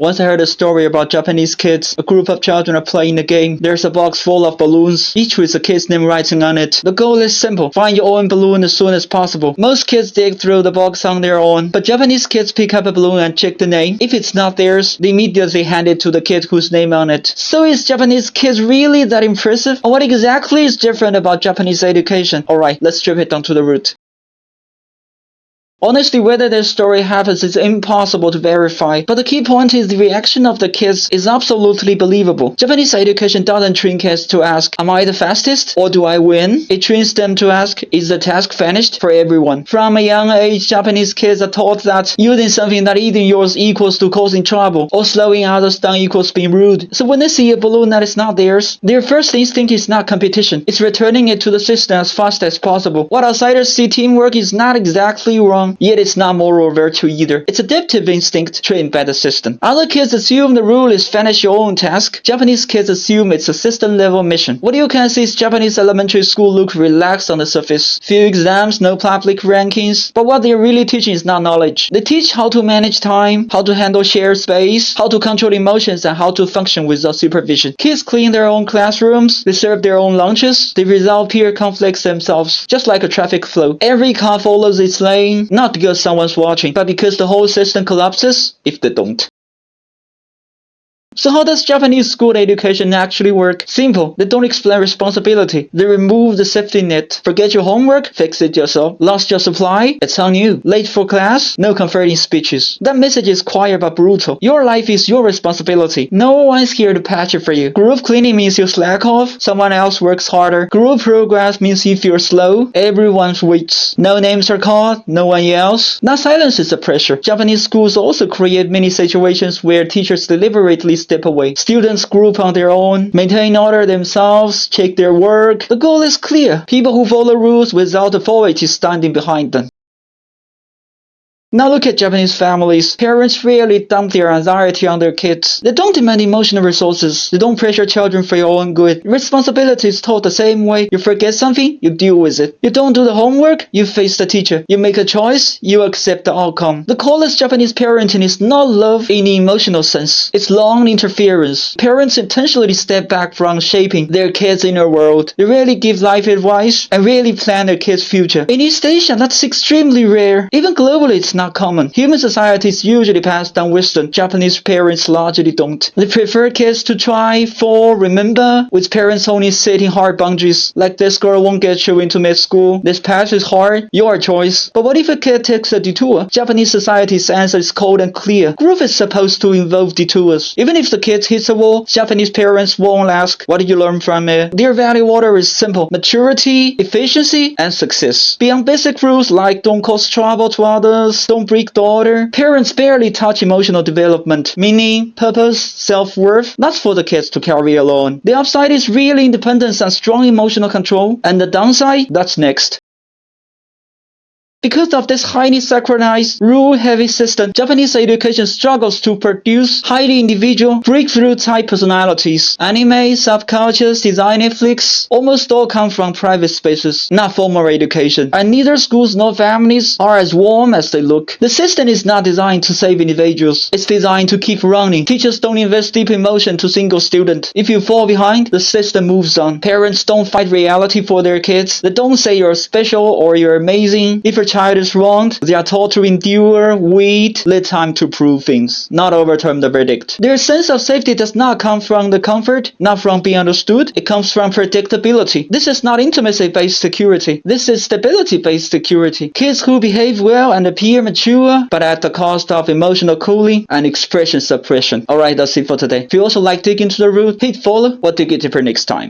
Once I heard a story about Japanese kids. A group of children are playing a game. There's a box full of balloons, each with a kid's name writing on it. The goal is simple. Find your own balloon as soon as possible. Most kids dig through the box on their own, but Japanese kids pick up a balloon and check the name. If it's not theirs, they immediately hand it to the kid whose name on it. So is Japanese kids really that impressive? Or what exactly is different about Japanese education? Alright, let's strip it down to the root. Honestly, whether this story happens is impossible to verify, but the key point is the reaction of the kids is absolutely believable. Japanese education doesn't train kids to ask, am I the fastest? Or do I win? It trains them to ask, is the task finished? For everyone. From a young age, Japanese kids are taught that using something that isn't yours equals to causing trouble, or slowing others down equals being rude. So when they see a balloon that is not theirs, their first instinct is not competition, it's returning it to the system as fast as possible. What outsiders see teamwork is not exactly wrong. Yet it's not moral virtue either. It's adaptive instinct trained by the system. Other kids assume the rule is finish your own task. Japanese kids assume it's a system level mission. What you can see is Japanese elementary school look relaxed on the surface. Few exams, no public rankings. But what they're really teaching is not knowledge. They teach how to manage time, how to handle shared space, how to control emotions, and how to function without supervision. Kids clean their own classrooms. They serve their own lunches. They resolve peer conflicts themselves. Just like a traffic flow. Every car follows its lane, not because someone's watching, but because the whole system collapses if they don't. So how does Japanese school education actually work? Simple. They don't explain responsibility. They remove the safety net. Forget your homework? Fix it yourself. Lost your supply? It's on you. Late for class? No comforting speeches. That message is quiet but brutal. Your life is your responsibility. No one's here to patch it for you. Group cleaning means you slack off. Someone else works harder. Group progress means you feel slow. Everyone waits. No names are called. No one yells. That silence is the pressure. Japanese schools also create many situations where teachers deliberately step away. Students group on their own, maintain order themselves, check their work. The goal is clear. People who follow rules without authority standing behind them. Now look at Japanese families. Parents rarely dump their anxiety on their kids. They don't demand emotional resources. They don't pressure children for your own good. Responsibility is taught the same way. You forget something, you deal with it. You don't do the homework, you face the teacher. You make a choice, you accept the outcome. The coolest Japanese parenting is not love in the emotional sense. It's long interference. Parents intentionally step back from shaping their kids' inner world. They rarely give life advice and rarely plan their kids' future. In East Asia, that's extremely rare. Even globally, it's not common. Human societies usually pass down wisdom. Japanese parents largely don't. They prefer kids to try, fall, remember, with parents only setting hard boundaries, like this girl won't get you into med school, this path is hard, your choice. But what if a kid takes a detour? Japanese society's answer is cold and clear. Growth is supposed to involve detours. Even if the kid hits a wall, Japanese parents won't ask, what did you learn from it? Their value order is simple. Maturity, efficiency, and success. Beyond basic rules like don't cause trouble to others, don't break the order, parents barely touch emotional development, meaning, purpose, self-worth. That's for the kids to carry alone. The upside is real independence and strong emotional control, and the downside, that's next. Because of this highly synchronized, rule-heavy system, Japanese education struggles to produce highly individual, breakthrough-type personalities. Anime, subcultures, design flicks, almost all come from private spaces, not formal education. And neither schools nor families are as warm as they look. The system is not designed to save individuals. It's designed to keep running. Teachers don't invest deep emotion to single student. If you fall behind, the system moves on. Parents don't fight reality for their kids. They don't say you're special or you're amazing. If your child is wronged, they are taught to endure, wait, let time to prove things, not overturn the verdict. Their sense of safety does not come from the comfort, not from being understood. It comes from predictability. This is not intimacy-based security. This is stability-based security. Kids who behave well and appear mature, but at the cost of emotional cooling and expression suppression. Alright, that's it for today. If you also like digging into the root, hit follow or dig it deeper next time.